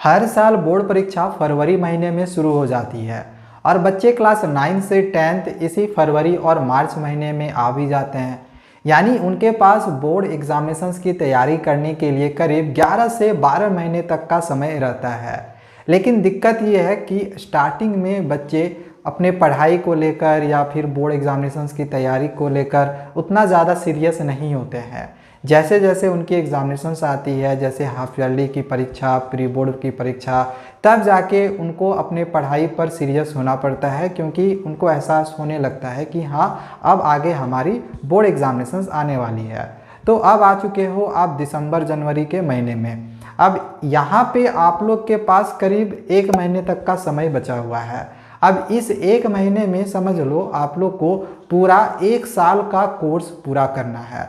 हर साल बोर्ड परीक्षा फरवरी महीने में शुरू हो जाती है और बच्चे क्लास 9 से 10th इसी फरवरी और मार्च महीने में आ भी जाते हैं। यानी उनके पास बोर्ड एग्जामिनेशंस की तैयारी करने के लिए करीब 11 से 12 महीने तक का समय रहता है। लेकिन दिक्कत ये है कि स्टार्टिंग में बच्चे अपने पढ़ाई को लेकर या फिर बोर्ड एग्जामिनेशंस की तैयारी को लेकर उतना ज़्यादा सीरियस नहीं होते हैं। जैसे जैसे उनकी एग्जामिनेशंस आती है, जैसे हाफ ईयरली की परीक्षा, प्री बोर्ड की परीक्षा, तब जाके उनको अपने पढ़ाई पर सीरियस होना पड़ता है, क्योंकि उनको एहसास होने लगता है कि हाँ, अब आगे हमारी बोर्ड एग्जामिनेशंस आने वाली है। तो अब आ चुके हो आप दिसंबर जनवरी के महीने में। अब यहाँ पे आप लोग के पास करीब 1 महीने तक का समय बचा हुआ है। अब इस 1 महीने में समझ लो आप लोग को पूरा 1 साल का कोर्स पूरा करना है।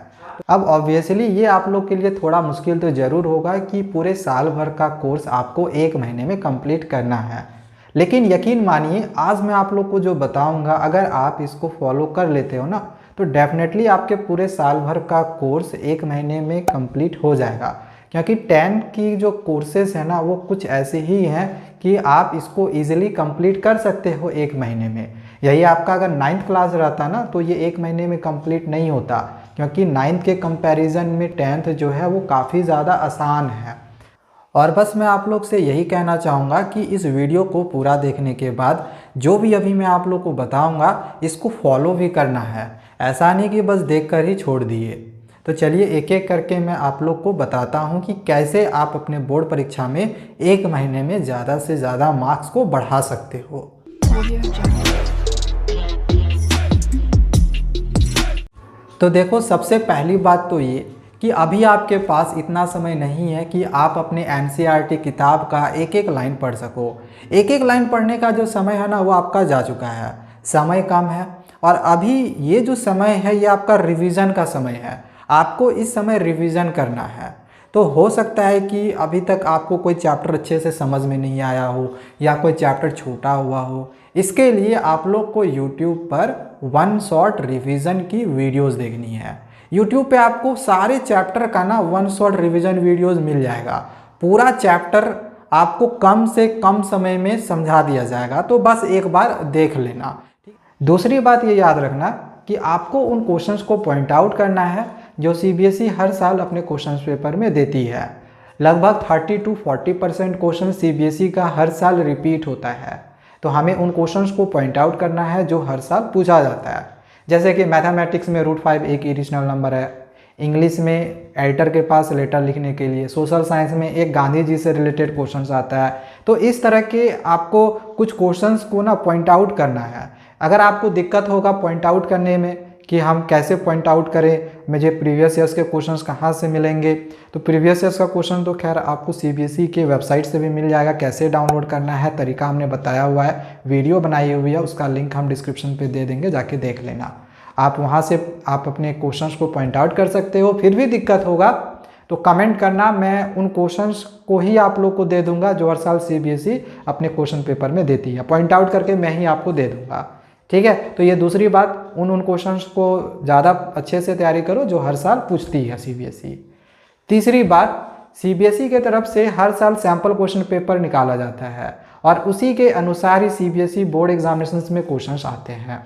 अब ऑब्वियसली ये आप लोग के लिए थोड़ा मुश्किल तो ज़रूर होगा कि पूरे साल भर का कोर्स आपको 1 महीने में कंप्लीट करना है। लेकिन यकीन मानिए, आज मैं आप लोग को जो बताऊंगा, अगर आप इसको फॉलो कर लेते हो ना, तो डेफिनेटली आपके पूरे साल भर का कोर्स 1 महीने में कंप्लीट हो जाएगा। क्योंकि 10 की जो कोर्सेज है ना, वो कुछ ऐसे ही हैं कि आप इसको ईजिली कंप्लीट कर सकते हो 1 महीने में। यही आपका अगर 9th क्लास रहता ना, तो ये 1 महीने में कंप्लीट नहीं होता, क्योंकि 9th के कंपैरिजन में 10th जो है वो काफ़ी ज़्यादा आसान है। और बस मैं आप लोग से यही कहना चाहूँगा कि इस वीडियो को पूरा देखने के बाद जो भी अभी मैं आप लोग को बताऊँगा, इसको फॉलो भी करना है। ऐसा नहीं कि बस देखकर ही छोड़ दिए। तो चलिए एक एक करके मैं आप लोग को बताता हूँ कि कैसे आप अपने बोर्ड परीक्षा में 1 महीने में ज़्यादा से ज़्यादा मार्क्स को बढ़ा सकते हो। तो देखो, सबसे पहली बात तो ये कि अभी आपके पास इतना समय नहीं है कि आप अपने NCERT किताब का एक एक लाइन पढ़ सको। एक एक लाइन पढ़ने का जो समय है ना, वो आपका जा चुका है। समय कम है और अभी ये जो समय है ये आपका रिवीजन का समय है। आपको इस समय रिवीजन करना है। तो हो सकता है कि अभी तक आपको कोई चैप्टर अच्छे से समझ में नहीं आया हो या कोई चैप्टर छूटा हुआ हो। इसके लिए आप लोग को YouTube पर 1 शॉट रिवीजन की वीडियोस देखनी है। YouTube पे आपको सारे चैप्टर का ना 1 शॉट रिवीजन वीडियोस मिल जाएगा। पूरा चैप्टर आपको कम से कम समय में समझा दिया जाएगा, तो बस एक बार देख लेना। दूसरी बात ये याद रखना कि आपको उन क्वेश्चंस को पॉइंट आउट करना है जो CBSE हर साल अपने क्वेश्चंस पेपर में देती है। लगभग 30 to 40% क्वेश्चन CBSE का हर साल रिपीट होता है। तो हमें उन क्वेश्चंस को पॉइंट आउट करना है जो हर साल पूछा जाता है। जैसे कि मैथमेटिक्स में √5 एक इरेशनल नंबर है, इंग्लिश में एडिटर के पास लेटर लिखने के लिए, सोशल साइंस में एक गांधी जी से रिलेटेड क्वेश्चंस आता है। तो इस तरह के आपको कुछ क्वेश्चंस को ना पॉइंट आउट करना है। अगर आपको दिक्कत होगा पॉइंट आउट करने में कि हम कैसे पॉइंट आउट करें, मुझे प्रीवियस ईयर्स के क्वेश्चंस कहाँ से मिलेंगे, तो प्रीवियस ईयर्स का क्वेश्चन तो खैर आपको CBSE के वेबसाइट से भी मिल जाएगा। कैसे डाउनलोड करना है, तरीका हमने बताया हुआ है, वीडियो बनाई हुई है, उसका लिंक हम डिस्क्रिप्शन पे दे देंगे, जाके देख लेना। आप वहाँ से आप अपने क्वेश्चंस को पॉइंट आउट कर सकते हो। फिर भी दिक्कत होगा तो कमेंट करना, मैं उन क्वेश्चंस को ही आप लोग को दे दूंगा जो हर साल CBSE अपने क्वेश्चन पेपर में देती है। पॉइंट आउट करके मैं ही आपको दे दूंगा, ठीक है। तो ये दूसरी बात, उन क्वेश्चंस को ज़्यादा अच्छे से तैयारी करो जो हर साल पूछती है CBSE। तीसरी बात, CBSE के तरफ से हर साल सैम्पल क्वेश्चन पेपर निकाला जाता है और उसी के अनुसार ही CBSE बोर्ड एग्जामिनेशंस में क्वेश्चंस आते हैं।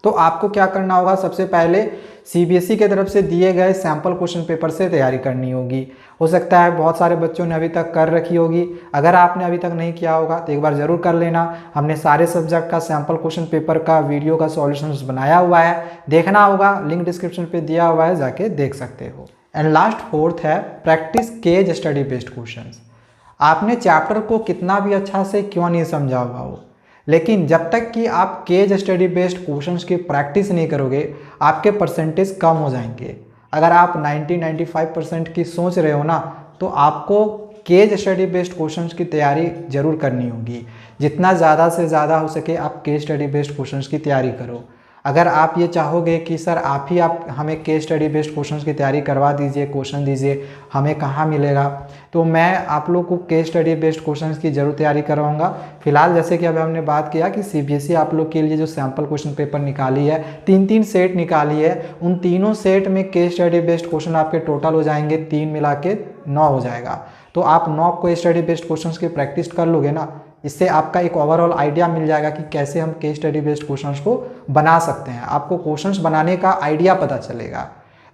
तो आपको क्या करना होगा, सबसे पहले CBSE के तरफ से दिए गए सैम्पल क्वेश्चन पेपर से तैयारी करनी होगी। हो सकता है बहुत सारे बच्चों ने अभी तक कर रखी होगी। अगर आपने अभी तक नहीं किया होगा तो एक बार ज़रूर कर लेना। हमने सारे सब्जेक्ट का सैम्पल क्वेश्चन पेपर का वीडियो का सॉल्यूशंस बनाया हुआ है, देखना होगा, लिंक डिस्क्रिप्शन पे दिया हुआ है, जाके देख सकते हो। एंड लास्ट 4th है practice case study based questions. आपने चैप्टर को कितना भी अच्छा से क्यों नहीं समझा हुआ हो, लेकिन जब तक कि आप केज स्टडी बेस्ड क्वेश्चंस की प्रैक्टिस नहीं करोगे, आपके परसेंटेज कम हो जाएंगे। अगर आप 90-95% की सोच रहे हो ना, तो आपको केज स्टडी बेस्ड क्वेश्चंस की तैयारी जरूर करनी होगी। जितना ज़्यादा से ज़्यादा हो सके आप केज स्टडी बेस्ड क्वेश्चंस की तैयारी करो। अगर आप ये चाहोगे कि सर आप हमें केस स्टडी बेस्ड क्वेश्चंस की तैयारी करवा दीजिए, क्वेश्चन दीजिए, हमें कहाँ मिलेगा, तो मैं आप लोग को केस स्टडी बेस्ड क्वेश्चंस की जरूर तैयारी करवाऊंगा। फिलहाल जैसे कि अभी हमने बात किया कि CBSE आप लोग के लिए जो सैम्पल क्वेश्चन पेपर निकाली है, 3-3 सेट निकाली है, उन तीनों सेट में केस स्टडी बेस्ड क्वेश्चन आपके टोटल हो जाएंगे, 3 मिला के 9 हो जाएगा। तो आप नॉक को स्टडी बेस्ड क्वेश्चंस की प्रैक्टिस कर लोगे ना, इससे आपका एक ओवरऑल आइडिया मिल जाएगा कि कैसे हम केस स्टडी बेस्ड क्वेश्चंस को बना सकते हैं। आपको क्वेश्चंस बनाने का आइडिया पता चलेगा।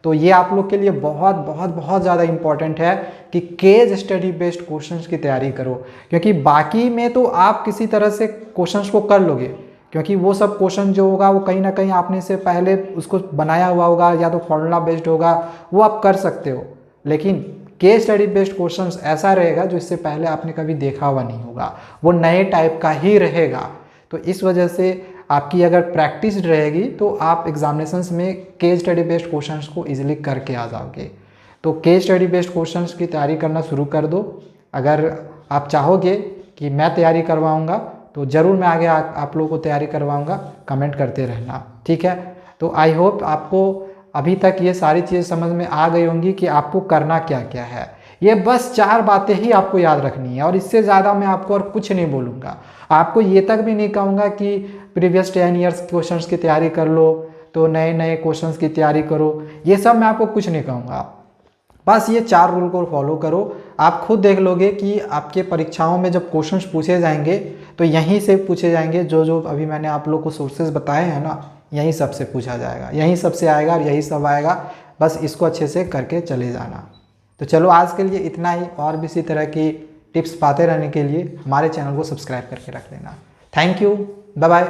तो ये आप लोग के लिए बहुत बहुत बहुत ज़्यादा इंपॉर्टेंट है कि केस स्टडी बेस्ड क्वेश्चंस की तैयारी करो, क्योंकि बाकी में तो आप किसी तरह से क्वेश्चंस को कर लोगे, क्योंकि वो सब क्वेश्चन जो होगा वो कहीं ना कहीं आपने से पहले उसको बनाया हुआ होगा या तो फॉर्मूला बेस्ड होगा, वो आप कर सकते हो। लेकिन केस स्टडी बेस्ड क्वेश्चंस ऐसा रहेगा जो इससे पहले आपने कभी देखा हुआ नहीं होगा, वो नए टाइप का ही रहेगा। तो इस वजह से आपकी अगर प्रैक्टिस रहेगी तो आप एग्जामिनेशंस में केस स्टडी बेस्ड क्वेश्चंस को इजीली करके आ जाओगे। तो केस स्टडी बेस्ड क्वेश्चंस की तैयारी करना शुरू कर दो। अगर आप चाहोगे कि मैं तैयारी करवाऊंगा तो ज़रूर मैं आगे आप लोगों को तैयारी करवाऊंगा, कमेंट करते रहना, ठीक है। तो आई होप आपको अभी तक ये सारी चीज़ें समझ में आ गई होंगी कि आपको करना क्या क्या है। ये बस 4 बातें ही आपको याद रखनी है और इससे ज़्यादा मैं आपको और कुछ नहीं बोलूँगा। आपको ये तक भी नहीं कहूँगा कि प्रीवियस 10 ईयर्स क्वेश्चंस की तैयारी कर लो, तो नए नए क्वेश्चंस की तैयारी करो, ये सब मैं आपको कुछ नहीं कहूँगा। बस ये 4 रूल को फॉलो करो। आप खुद देख लोगे कि आपके परीक्षाओं में जब क्वेश्चंस पूछे जाएंगे तो यहीं से पूछे जाएंगे, जो जो अभी मैंने आप लोग को सोर्सेज बताए हैं ना, यहीं सब से पूछा जाएगा, यहीं सबसे आएगा और यही सब आएगा। बस इसको अच्छे से करके चले जाना। तो चलो आज के लिए इतना ही, और भी इसी तरह की टिप्स पाते रहने के लिए हमारे चैनल को सब्सक्राइब करके रख लेना। Thank you, bye bye.